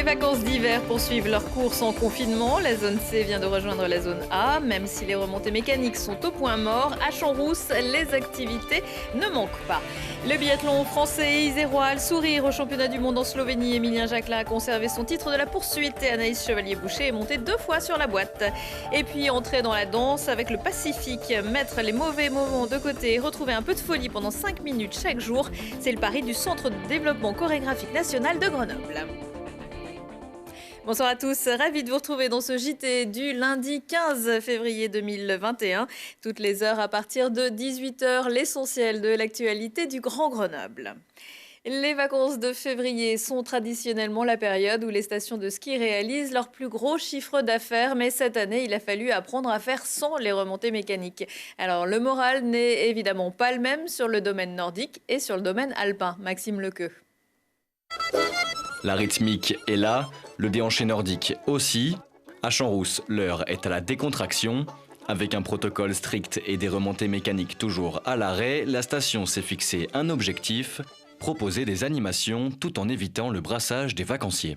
Les vacances d'hiver poursuivent leur cours sans confinement. La zone C vient de rejoindre la zone A. Même si les remontées mécaniques sont au point mort, à Champs-Rousse, les activités ne manquent pas. Le biathlon français isérois, le sourire au championnat du monde en Slovénie. Emilien Jacquelin a conservé son titre de la poursuite et Anaïs Chevalier-Boucher est montée 2 fois sur la boîte. Et puis entrer dans la danse avec le Pacifique, mettre les mauvais moments de côté et retrouver un peu de folie pendant 5 minutes chaque jour. C'est le pari du Centre de développement chorégraphique national de Grenoble. Bonsoir à tous, ravi de vous retrouver dans ce JT du lundi 15 février 2021. Toutes les heures à partir de 18h, l'essentiel de l'actualité du Grand Grenoble. Les vacances de février sont traditionnellement la période où les stations de ski réalisent leur plus gros chiffre d'affaires, mais cette année, il a fallu apprendre à faire sans les remontées mécaniques. Alors, le moral n'est évidemment pas le même sur le domaine nordique et sur le domaine alpin. Maxime Lequeux. La rythmique est là, le déhanché nordique aussi. À Champs-Rousse, l'heure est à la décontraction. Avec un protocole strict et des remontées mécaniques toujours à l'arrêt, la station s'est fixé un objectif, proposer des animations tout en évitant le brassage des vacanciers.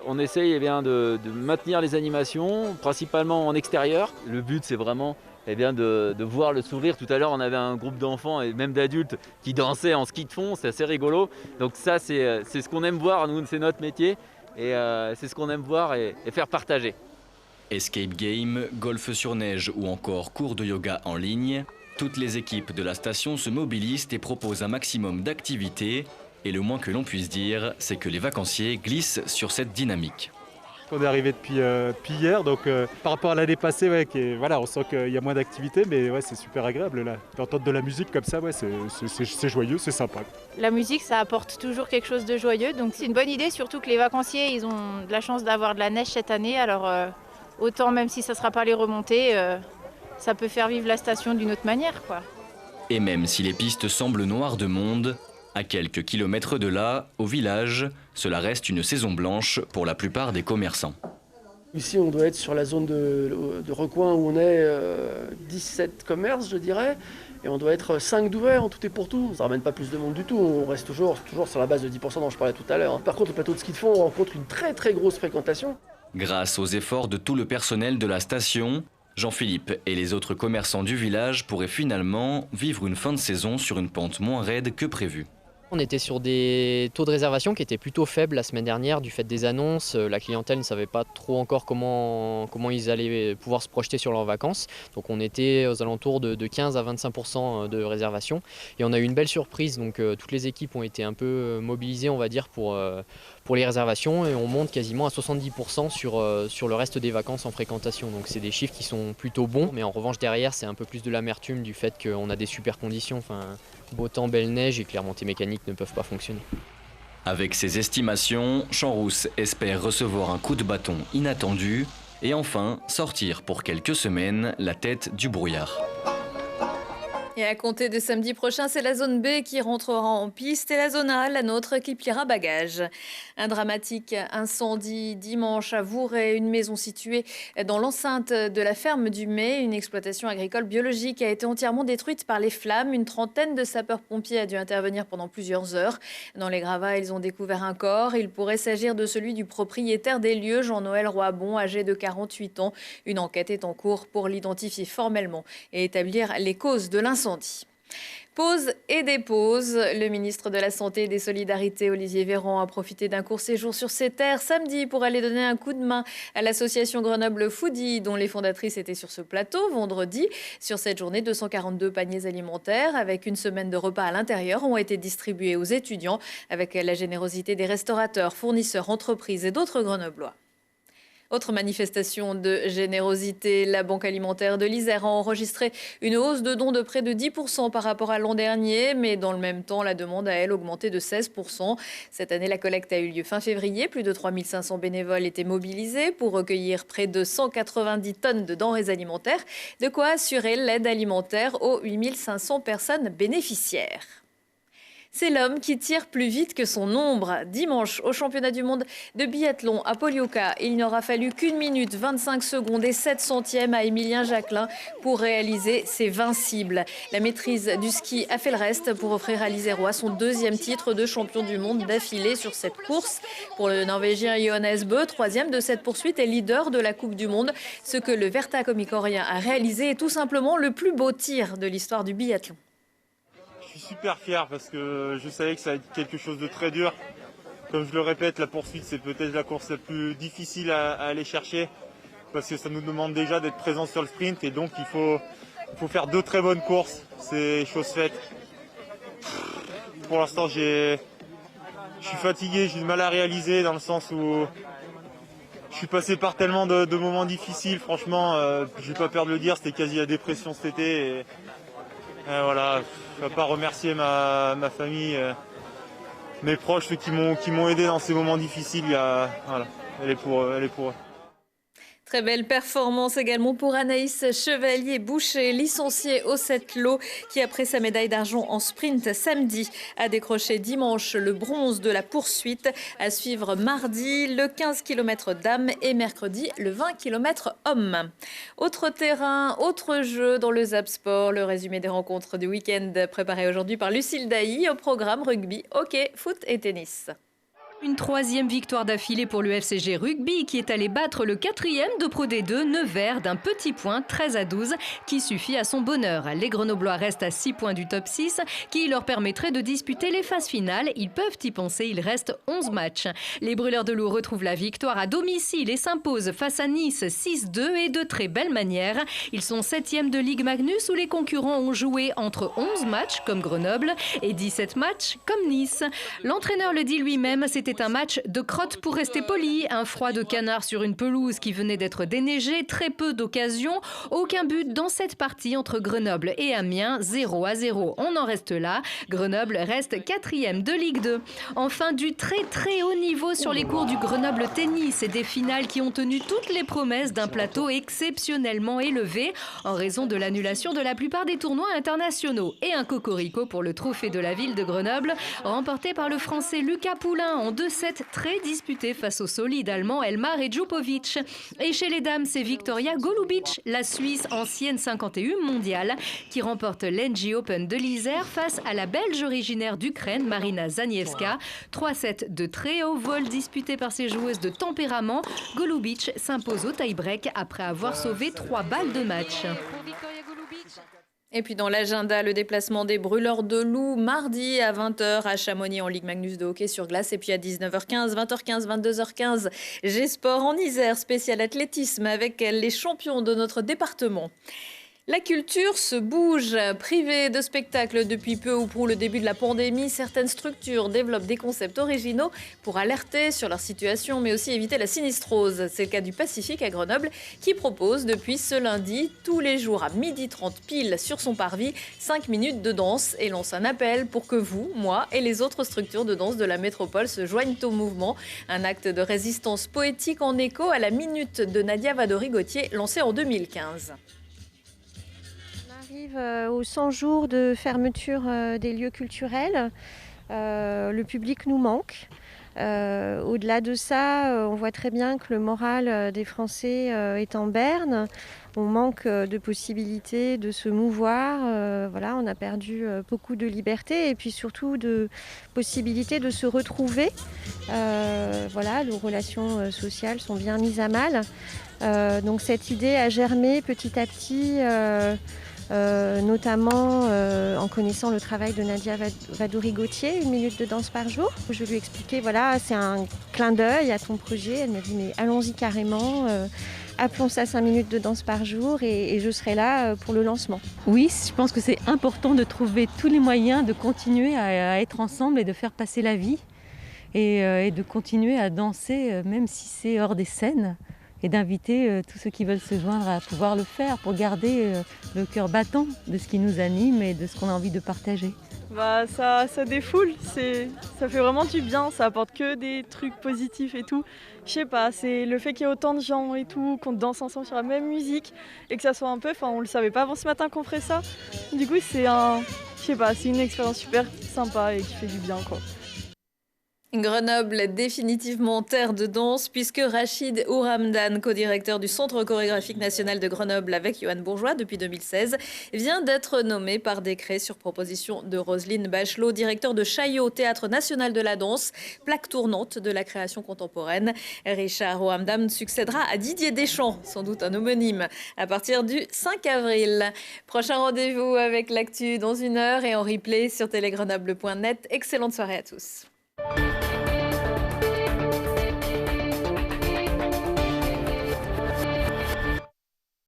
On essaye de maintenir les animations, principalement en extérieur. Le but, c'est vraiment de voir le sourire. Tout à l'heure, on avait un groupe d'enfants et même d'adultes qui dansaient en ski de fond, c'est assez rigolo. Donc ça, c'est ce qu'on aime voir, nous, c'est notre métier. Et c'est ce qu'on aime voir et faire partager. Escape game, golf sur neige ou encore cours de yoga en ligne, toutes les équipes de la station se mobilisent et proposent un maximum d'activités. Et le moins que l'on puisse dire, c'est que les vacanciers glissent sur cette dynamique. On est arrivé depuis hier, donc par rapport à l'année passée, on sent qu'il y a moins d'activités, mais ouais, c'est super agréable là. D'entendre de la musique comme ça, ouais, c'est joyeux, c'est sympa. La musique, ça apporte toujours quelque chose de joyeux, donc c'est une bonne idée, surtout que les vacanciers, ils ont de la chance d'avoir de la neige cette année, alors autant même si ça ne sera pas les remontées, ça peut faire vivre la station d'une autre manière, quoi. Et même si les pistes semblent noires de monde, à quelques kilomètres de là, au village, cela reste une saison blanche pour la plupart des commerçants. Ici, on doit être sur la zone de recoin où on est 17 commerces, je dirais, et on doit être 5 d'ouverts en tout et pour tout. Ça ne ramène pas plus de monde du tout, on reste toujours sur la base de 10% dont je parlais tout à l'heure. Par contre, le plateau de ski de fond, on rencontre une très très grosse fréquentation. Grâce aux efforts de tout le personnel de la station, Jean-Philippe et les autres commerçants du village pourraient finalement vivre une fin de saison sur une pente moins raide que prévu. On était sur des taux de réservation qui étaient plutôt faibles la semaine dernière du fait des annonces. La clientèle ne savait pas trop encore comment ils allaient pouvoir se projeter sur leurs vacances. Donc on était aux alentours de 15 à 25% de réservation. Et on a eu une belle surprise. Donc toutes les équipes ont été un peu mobilisées, on va dire, pour les réservations. Et on monte quasiment à 70% sur le reste des vacances en fréquentation. Donc c'est des chiffres qui sont plutôt bons. Mais en revanche derrière, c'est un peu plus de l'amertume du fait qu'on a des super conditions. Beau temps, belle neige et que les remontées mécaniques ne peuvent pas fonctionner. Avec ces estimations, Champs-Rousse espère recevoir un coup de bâton inattendu et enfin sortir pour quelques semaines la tête du brouillard. Et à compter de samedi prochain, c'est la zone B qui rentrera en piste et la zone A, la nôtre, qui pliera bagage. Un dramatique incendie dimanche à Vourey, une maison située dans l'enceinte de la ferme du Mai. Une exploitation agricole biologique a été entièrement détruite par les flammes. Une trentaine de sapeurs-pompiers a dû intervenir pendant plusieurs heures. Dans les gravats, ils ont découvert un corps. Il pourrait s'agir de celui du propriétaire des lieux, Jean-Noël Roibon, âgé de 48 ans. Une enquête est en cours pour l'identifier formellement et établir les causes de l'incendie. Pause et dépause. Le ministre de la Santé et des Solidarités, Olivier Véran, a profité d'un court séjour sur ses terres samedi pour aller donner un coup de main à l'association Grenoble Foodie, dont les fondatrices étaient sur ce plateau vendredi. Sur cette journée, 242 paniers alimentaires avec une semaine de repas à l'intérieur ont été distribués aux étudiants avec la générosité des restaurateurs, fournisseurs, entreprises et d'autres Grenoblois. Autre manifestation de générosité, la Banque alimentaire de l'Isère a enregistré une hausse de dons de près de 10% par rapport à l'an dernier, mais dans le même temps, la demande a, elle, augmenté de 16%. Cette année, la collecte a eu lieu fin février. Plus de 3500 bénévoles étaient mobilisés pour recueillir près de 190 tonnes de denrées alimentaires, de quoi assurer l'aide alimentaire aux 8500 personnes bénéficiaires. C'est l'homme qui tire plus vite que son ombre. Dimanche, au championnat du monde de biathlon à Pokljuka, il n'aura fallu qu'1 minute 25 secondes et 7 centièmes à Émilien Jacquelin pour réaliser ses 20 cibles. La maîtrise du ski a fait le reste pour offrir à l'Isérois son 2e titre de champion du monde d'affilée sur cette course. Pour le Norvégien Johannes Bø, 3e de cette poursuite et leader de la Coupe du Monde, ce que le vertacomicorien a réalisé est tout simplement le plus beau tir de l'histoire du biathlon. Je suis super fier parce que je savais que ça allait être quelque chose de très dur. Comme je le répète, la poursuite c'est peut-être la course la plus difficile à aller chercher parce que ça nous demande déjà d'être présent sur le sprint et donc il faut faire 2 très bonnes courses, c'est chose faite. Pour l'instant je suis fatigué, j'ai du mal à réaliser dans le sens où je suis passé par tellement de moments difficiles, franchement, je vais pas peur de le dire, c'était quasi la dépression cet été. Et voilà, je ne vais pas remercier ma famille, mes proches, ceux qui m'ont aidé dans ces moments difficiles. Voilà, elle est pour eux. Très belle performance également pour Anaïs Chevalier-Boucher, licenciée au 7 lots, qui après sa médaille d'argent en sprint samedi a décroché dimanche le bronze de la poursuite. À suivre mardi le 15 km dames et mercredi le 20 km hommes. Autre terrain, autre jeu dans le Zap Sport, le résumé des rencontres du week-end préparé aujourd'hui par Lucille Dailly au programme rugby, hockey, foot et tennis. Une 3e victoire d'affilée pour le FCG Rugby qui est allé battre le 4e de Pro D2 Nevers d'un petit point 13-12 qui suffit à son bonheur. Les Grenoblois restent à 6 points du top 6 qui leur permettrait de disputer les phases finales. Ils peuvent y penser, il reste 11 matchs. Les Brûleurs de Loup retrouvent la victoire à domicile et s'imposent face à Nice 6-2 et de très belle manière. Ils sont 7e de Ligue Magnus où les concurrents ont joué entre 11 matchs comme Grenoble et 17 matchs comme Nice. L'entraîneur le dit lui-même, c'était un match de crotte pour rester poli. Un froid de canard sur une pelouse qui venait d'être déneigée, très peu d'occasions, aucun but dans cette partie entre Grenoble et Amiens, 0-0. On en reste là. Grenoble reste 4e de Ligue 2. Enfin, du très très haut niveau sur les cours du Grenoble Tennis et des finales qui ont tenu toutes les promesses d'un plateau exceptionnellement élevé en raison de l'annulation de la plupart des tournois internationaux. Et un cocorico pour le trophée de la ville de Grenoble, remporté par le Français Lucas Poulain en 2-7 très disputés face au solide allemand Elmar et Djokovic. Et chez les dames, c'est Victoria Golubic, la Suisse ancienne 51 mondiale, qui remporte l'NG Open de l'Isère face à la Belge originaire d'Ukraine, Marina Zaniewska. 3-7 de très haut vol disputés par ces joueuses de tempérament. Golubic s'impose au tie-break après avoir sauvé 3 balles de match. Et puis dans l'agenda, le déplacement des Brûleurs de Loup mardi à 20h à Chamonix en Ligue Magnus de hockey sur glace. Et puis à 19h15, 20h15, 22h15, G-Sport en Isère, spécial athlétisme avec les champions de notre département. La culture se bouge. Privée de spectacles depuis peu ou pour le début de la pandémie, certaines structures développent des concepts originaux pour alerter sur leur situation, mais aussi éviter la sinistrose. C'est le cas du Pacifique à Grenoble, qui propose depuis ce lundi, tous les jours à 12h30 pile sur son parvis, 5 minutes de danse et lance un appel pour que vous, moi et les autres structures de danse de la métropole se joignent au mouvement. Un acte de résistance poétique en écho à la minute de Nadia Vadori-Gauthier lancée en 2015. On arrive aux 100 jours de fermeture des lieux culturels. Le public nous manque. Au-delà de ça, on voit très bien que le moral des Français est en berne. On manque de possibilités de se mouvoir. Voilà, on a perdu beaucoup de liberté et puis surtout de possibilités de se retrouver. Voilà, nos relations sociales sont bien mises à mal. Donc cette idée a germé petit à petit. Notamment en connaissant le travail de Nadia Vadori-Gauthier, 1 minute de danse par jour. Je lui ai expliqué, voilà, c'est un clin d'œil à ton projet. Elle m'a dit, mais allons-y carrément, appelons ça 5 minutes de danse par jour et je serai là pour le lancement. Oui, je pense que c'est important de trouver tous les moyens de continuer à être ensemble et de faire passer la vie et de continuer à danser, même si c'est hors des scènes. Et d'inviter tous ceux qui veulent se joindre à pouvoir le faire pour garder le cœur battant de ce qui nous anime et de ce qu'on a envie de partager. Ça défoule, ça fait vraiment du bien, ça apporte que des trucs positifs et tout. Je sais pas, c'est le fait qu'il y ait autant de gens et tout, qu'on danse ensemble sur la même musique et que ça soit un peu, on le savait pas avant ce matin qu'on ferait ça. Du coup je sais pas, c'est une expérience super sympa et qui fait du bien, quoi. Grenoble est définitivement terre de danse puisque Rachid Ouramdan, co-directeur du Centre chorégraphique national de Grenoble avec Johan Bourgeois depuis 2016, vient d'être nommé par décret sur proposition de Roselyne Bachelot, directeur de Chaillot, Théâtre national de la danse, plaque tournante de la création contemporaine. Richard Ouramdan succédera à Didier Deschamps, sans doute un homonyme, à partir du 5 avril. Prochain rendez-vous avec l'actu dans 1 heure et en replay sur télégrenoble.net. Excellente soirée à tous.